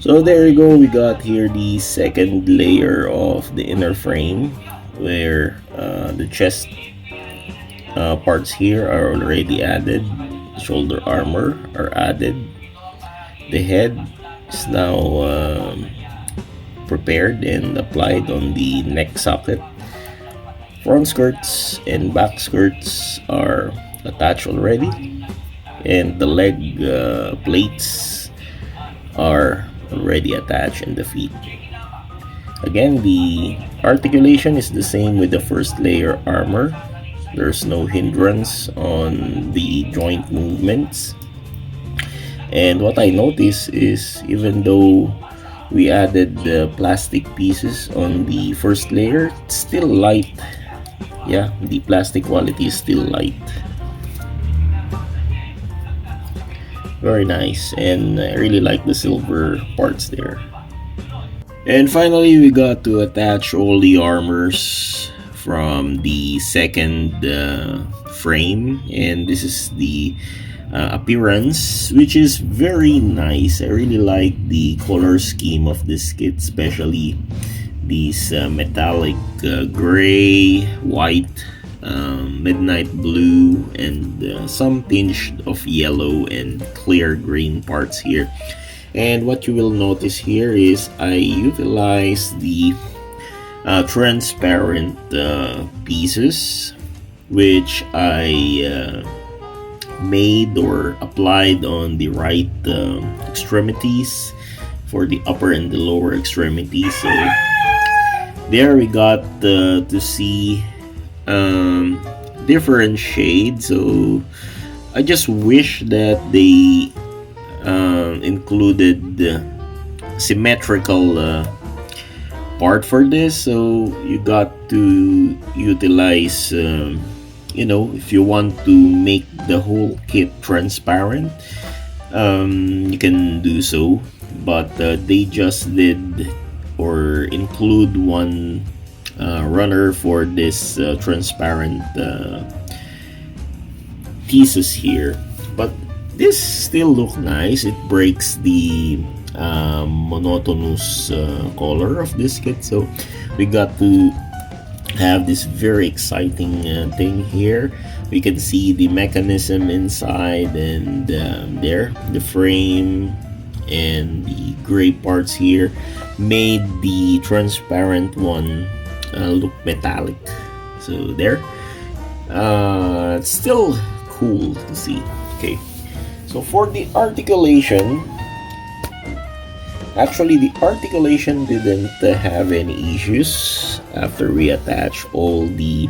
So there you go, we got here the second layer of the inner frame, where the chest parts here are already added, shoulder armor are added, the head is now prepared and applied on the neck socket. Front skirts and back skirts are attached already, and the leg plates are already attached in the feet. Again, the articulation is the same with the first layer armor. There's no hindrance on the joint movements. And what I notice is, even though we added the plastic pieces on the first layer, it's still light. Yeah, the plastic quality is still light. Very nice, and I really like the silver parts there. And finally, we got to attach all the armors from the second frame, and this is the appearance, which is very nice. I really like the color scheme of this kit, especially these metallic gray, white, midnight blue, and some tinge of yellow and clear green parts here. And what you will notice here is I utilize the transparent pieces, which I made or applied on the right extremities for the upper and the lower extremities. So there we got to see different shades. So I just wish that they included symmetrical part for this. So you got to utilize if you want to make the whole kit transparent, you can do so, but they just did or include one runner for this transparent pieces here. But this still look nice. It breaks the monotonous color of this kit. So we got to have this very exciting thing here. We can see the mechanism inside, and there the frame and the gray parts here made the transparent one look metallic. So there, it's still cool to see. Okay, so for the articulation, actually the articulation didn't have any issues after we attach all the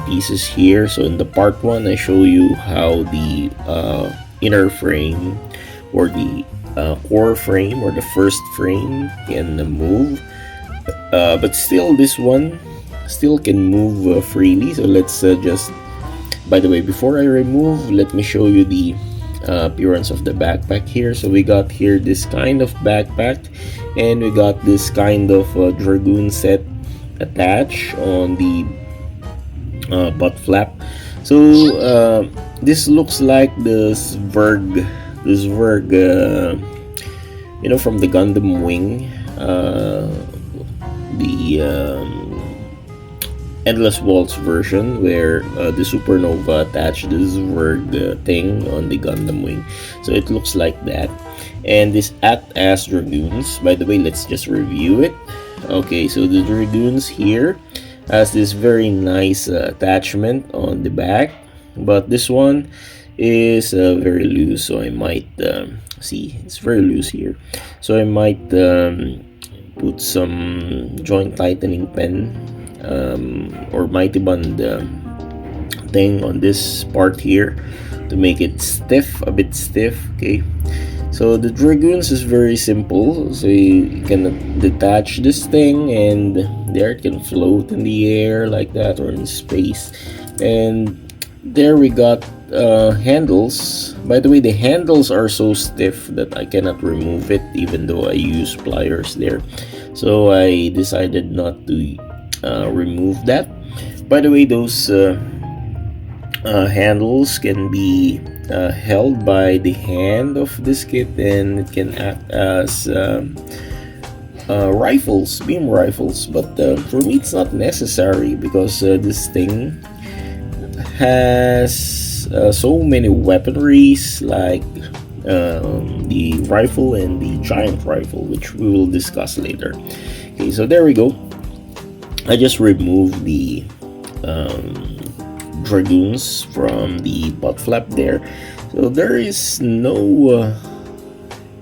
pieces here. So in the part 1, I show you how the inner frame or the core frame or the first frame can move, but still this one still can move freely. So let's just, by the way, before I remove, let me show you the appearance of the backpack here. So we got here this kind of backpack, and we got this kind of dragoon set attached on the butt flap. So this looks like the Zwerg, from the Gundam Wing, the Endless Waltz version, where the Supernova attached the Zwerg thing on the Gundam Wing. So it looks like that. And this act as Dragoons, by the way, let's just review it. Okay, so the Dragoons here has this very nice attachment on the back, but this one is very loose, so I might see, it's very loose here, so I might put some joint tightening pen or mighty band thing on this part here to make it stiff, a bit stiff. Okay, so the Dragoons is very simple. So you can detach this thing, and there it can float in the air like that, or in space. And there we got handles. By the way, the handles are so stiff that I cannot remove it even though I use pliers there, so I decided not to remove that. By the way, those handles can be held by the hand of this kit, and it can act as rifles, beam rifles. But for me, it's not necessary because this thing has so many weaponries like the rifle and the giant rifle, which we will discuss later. Okay, so there we go. I just removed the dragoons from the butt flap there, so there is no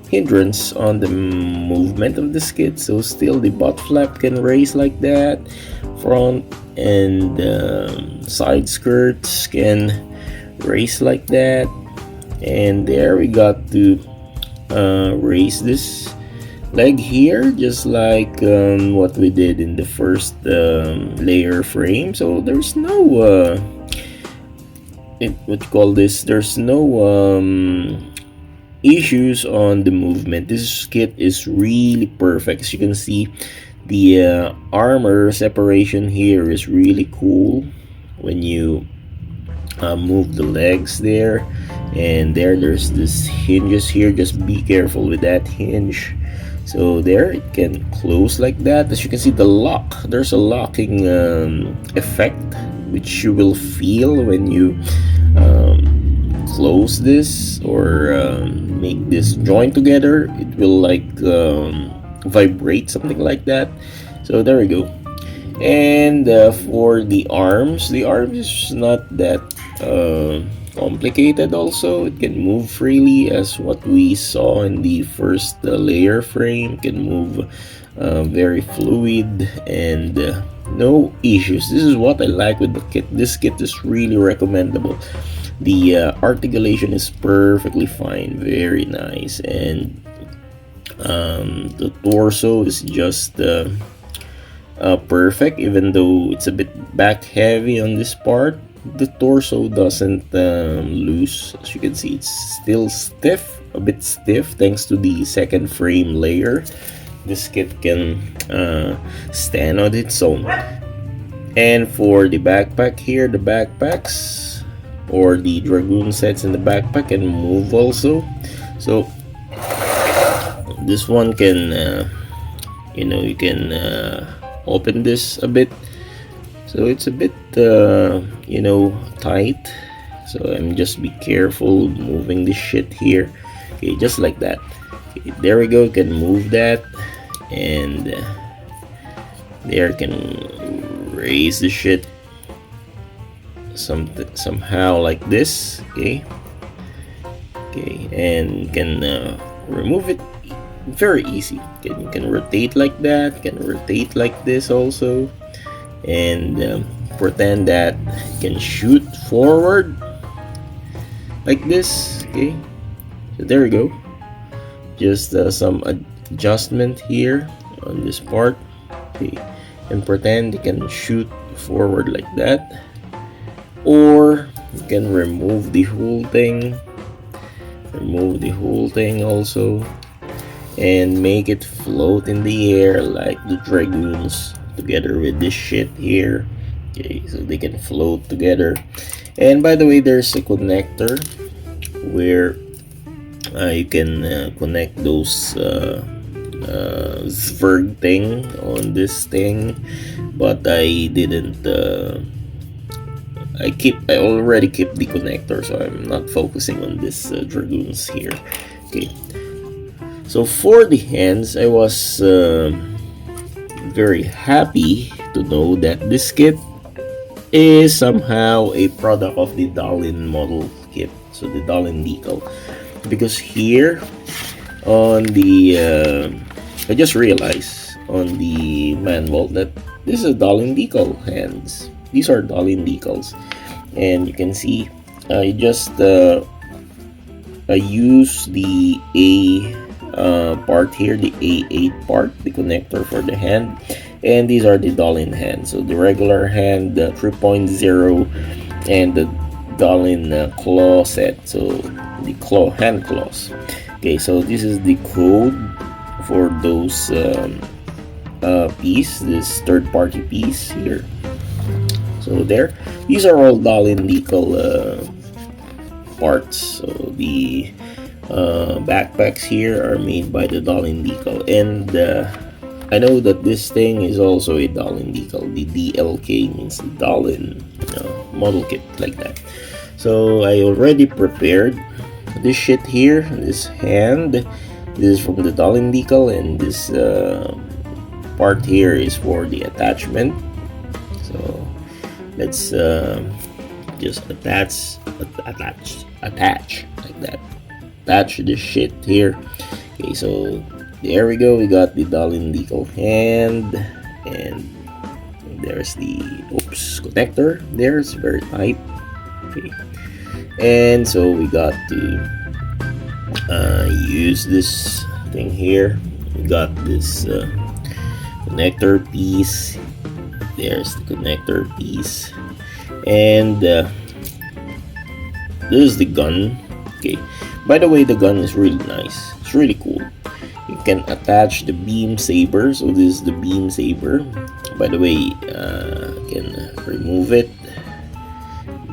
hindrance on the movement of the skid. So still the butt flap can raise like that, front and side skirts can raise like that, and there we got to raise this leg here just like what we did in the first layer frame. So there's no what you call this, there's no issues on the movement. This kit is really perfect. As you can see, the armor separation here is really cool when you move the legs there, and there's this hinges here. Just be careful with that hinge. So there, it can close like that. As you can see, the lock, there's a locking effect which you will feel when you close this or make this join together. It will like vibrate, something like that. So there we go. And for the arms is not that complicated. Also, it can move freely as what we saw in the first layer frame. It can move very fluid and no issues. This is what I like with the kit. This kit is really recommendable. The articulation is perfectly fine, very nice, and the torso is just perfect. Even though it's a bit back heavy on this part, the torso doesn't loose. As you can see, it's still stiff, a bit stiff, thanks to the second frame layer. This kit can stand on its own. And for the backpack here, the backpacks or the dragoon sets in the backpack can move also. So this one can you can open this a bit, so it's a bit tight. So I'm just be careful moving this shit here. Okay, just like that. Okay, there we go. You can move that, and there can raise the shit somehow like this. Okay, and can remove it very easy. Okay, you can rotate like that, you can rotate like this also, and pretend that you can shoot forward like this. Okay, so there we go. Just some adjustment here on this part. Okay, and pretend you can shoot forward like that, or you can remove the whole thing, also, and make it float in the air like the dragoons together with this shit here. Okay, so they can float together. And by the way, there's a connector where you can connect those Zverg thing on this thing, but I didn't I already keep the connector, so I'm not focusing on this dragoons here. Okay, so for the hands, I was very happy to know that this kit is somehow a product of the Dalin model kit, so the Dalin decal, because here on the I just realized on the manual that this is a Dalin decal hands. These are Dalin decals, and you can see I just I use the A part here, the A8 part, the connector for the hand, and these are the Dalin hands. So the regular hand, the 3.0, and the Dalin claw set, so the hand claws. Okay, so this is the code for those piece, this third-party piece here. So there, these are all Dalin decal parts. So the backpacks here are made by the Dalin Decal, and I know that this thing is also a Dalin Decal. The DLK means the Dalin model kit, like that. So I already prepared this shit here, this hand. This is from the Dalin Decal, and this part here is for the attachment. So let's just attach like that. Attach this shit here. Okay, so there we go. We got the Dalin Decal hand, and there's the connector. There, it's very tight. Okay, and so we got to use this thing here. We got this connector piece. There's the connector piece, and this is the gun. Okay, by the way, the gun is really nice. It's really cool. You can attach the beam saber. So this is the beam saber. By the way, you can remove it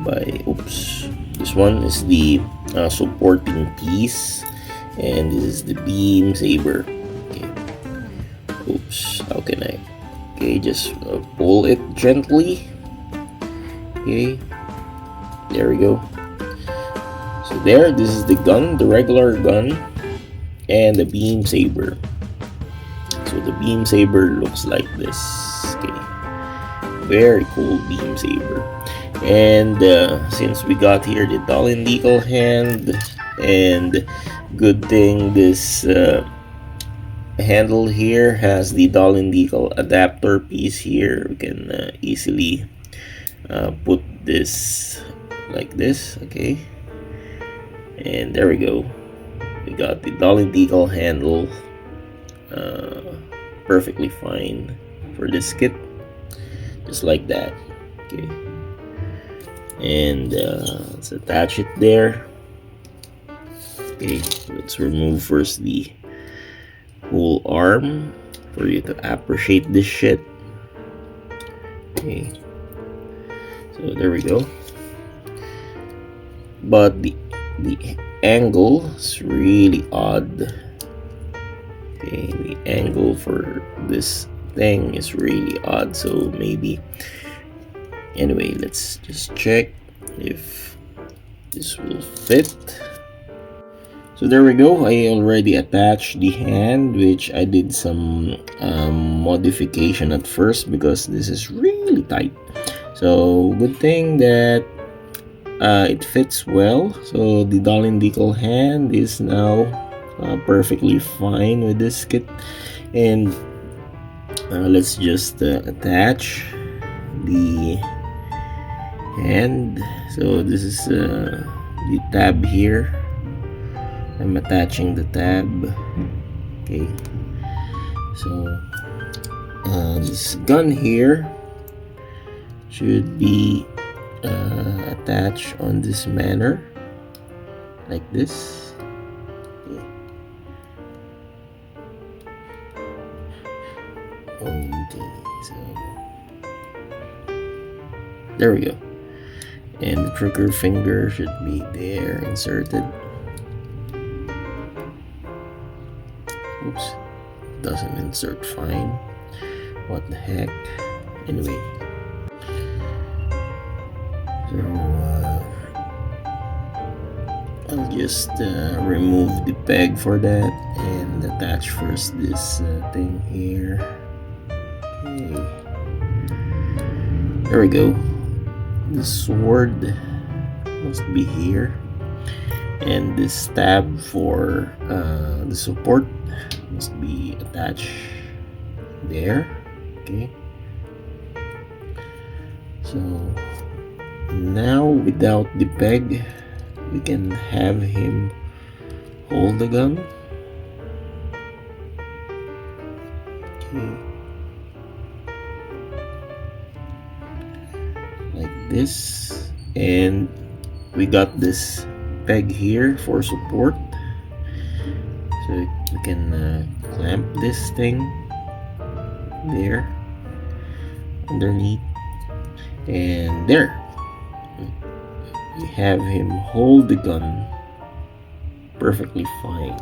by this one is the supporting piece, and this is the beam saber. Okay, how can I? Okay, just pull it gently. Okay, there we go. So there, this is the gun, the regular gun, and the beam saber. So the beam saber looks like this. Okay, very cool beam saber. And since we got here the Dalin Decal hand, and good thing this handle here has the Dalin Decal adapter piece here. We can easily put this like this. Okay, and there we go. We got the Dalin Decal handle perfectly fine for this kit, just like that. Okay, and let's attach it there. Okay, let's remove first the whole arm for you to appreciate this shit. Okay, so there we go. But the angle is really odd. Okay, the angle for this thing is really odd, so maybe anyway, let's just check if this will fit. So there we go. I already attached the hand, which I did some modification at first because this is really tight. So good thing that it fits well. So the Dalin Decal hand is now perfectly fine with this kit. And let's just attach the hand. So this is the tab here. I'm attaching the tab. Okay, so this gun here should be attached on this manner, like this. Okay, so there we go, and the trigger finger should be there, inserted. Oops, doesn't insert fine. What the heck? Anyway, so I'll just remove the peg for that and attach first this thing here. Okay, there we go. The sword must be here, and this tab for the support must be attached there. Okay, so now without the peg we can have him hold the gun. Okay, like this, and we got this peg here for support, so we can clamp this thing there underneath, and there we have him hold the gun perfectly fine.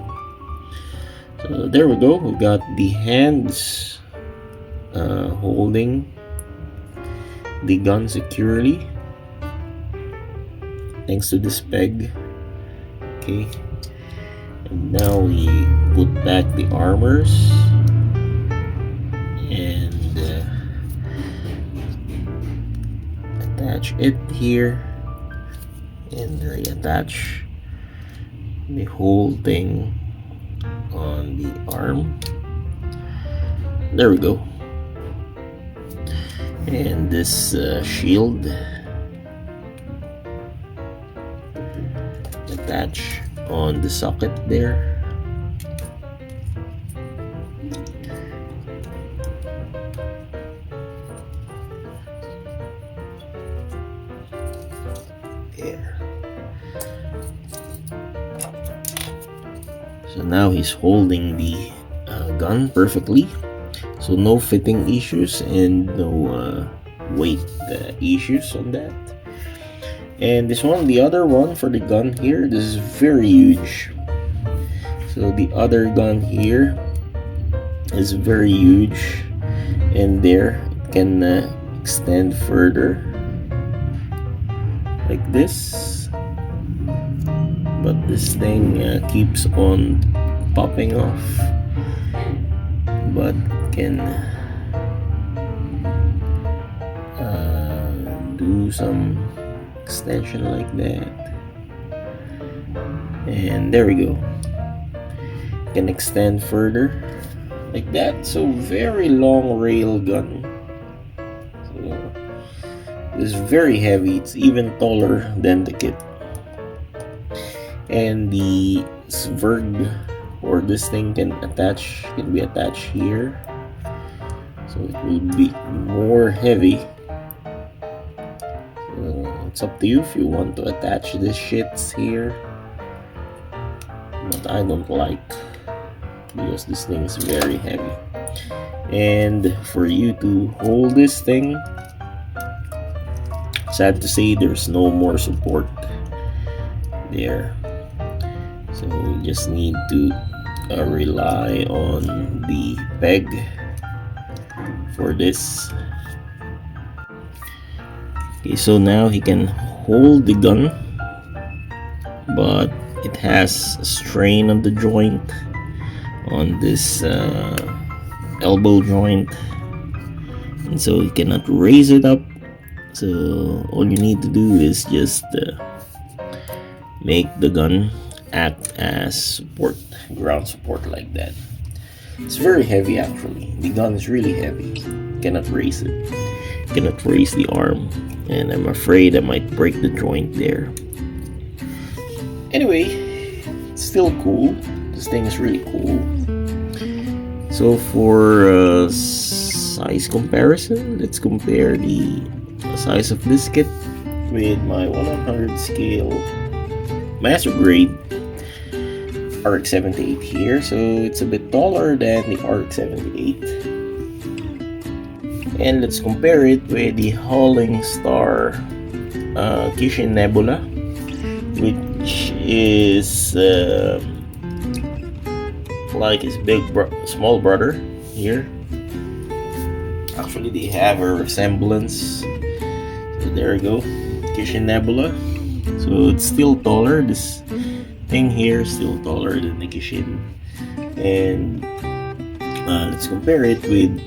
So there we go. We got the hands holding the gun securely thanks to this peg. Okay, and now we put back the armors and attach it here and reattach the whole thing on the arm. There we go. And this shield attach on the socket there. There. So now he's holding the gun perfectly. So no fitting issues and no weight issues on that. And this one, the other one for the gun here, this is very huge. So the other gun here is very huge, and there it can extend further like this. But this thing keeps on popping off, but can do some extension like that, and there we go. Can extend further like that. So very long rail gun. So it's very heavy. It's even taller than the kit. And the Zwerg, or this thing, can be attached here, so it will be more heavy. It's up to you if you want to attach this shits here, but I don't like, because this thing is very heavy. And for you to hold this thing, sad to say, there's no more support there. So we just need to rely on the peg for this. Okay, so now he can hold the gun, but it has a strain on the joint, on this elbow joint, and so he cannot raise it up. So all you need to do is just make the gun act as support, ground support, like that. It's very heavy actually. The gun is really heavy. Cannot raise it. Cannot raise the arm, and I'm afraid I might break the joint there. Anyway, it's still cool. This thing is really cool. So for size comparison, let's compare the size of this kit with my 100 scale master grade RX-78 here. So it's a bit taller than the RX-78. And let's compare it with the Howling Star Kishin Nebula, which is like his small brother here. Actually, they have a resemblance. So there you go, Kishin Nebula. So it's still taller. This thing here is still taller than the Kishin. And let's compare it with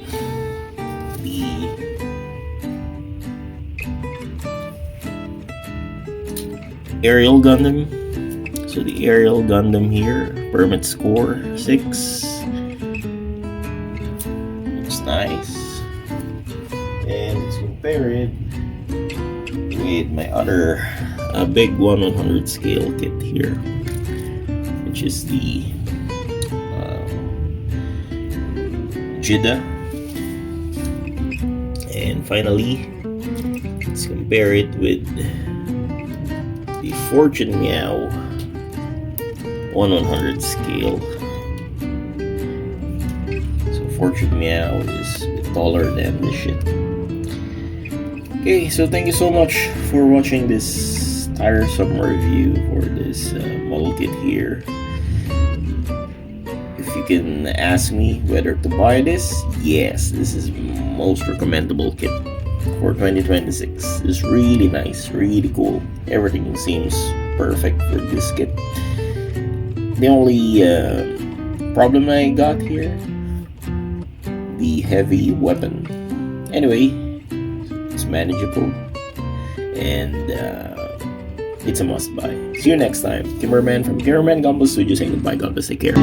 the Aerial Gundam. So the Aerial Gundam here, permit score 6. Looks nice. And let's compare it with my other big 100 scale kit here, which is the Jida. And finally, let's compare it with the Fortune Meow 100 scale. So Fortune Meow is a bit taller than this shit. Okay, so thank you so much for watching this tiresome review for this model kit here. If you can ask me whether to buy this, yes, this is most recommendable kit for 2026. It's really nice, really cool. Everything seems perfect for this kit. The only problem I got here, the heavy weapon. Anyway, it's manageable and it's a must buy. See you next time. Timberman from Timberman Gunpla Studio saying goodbye. God bless. Take care.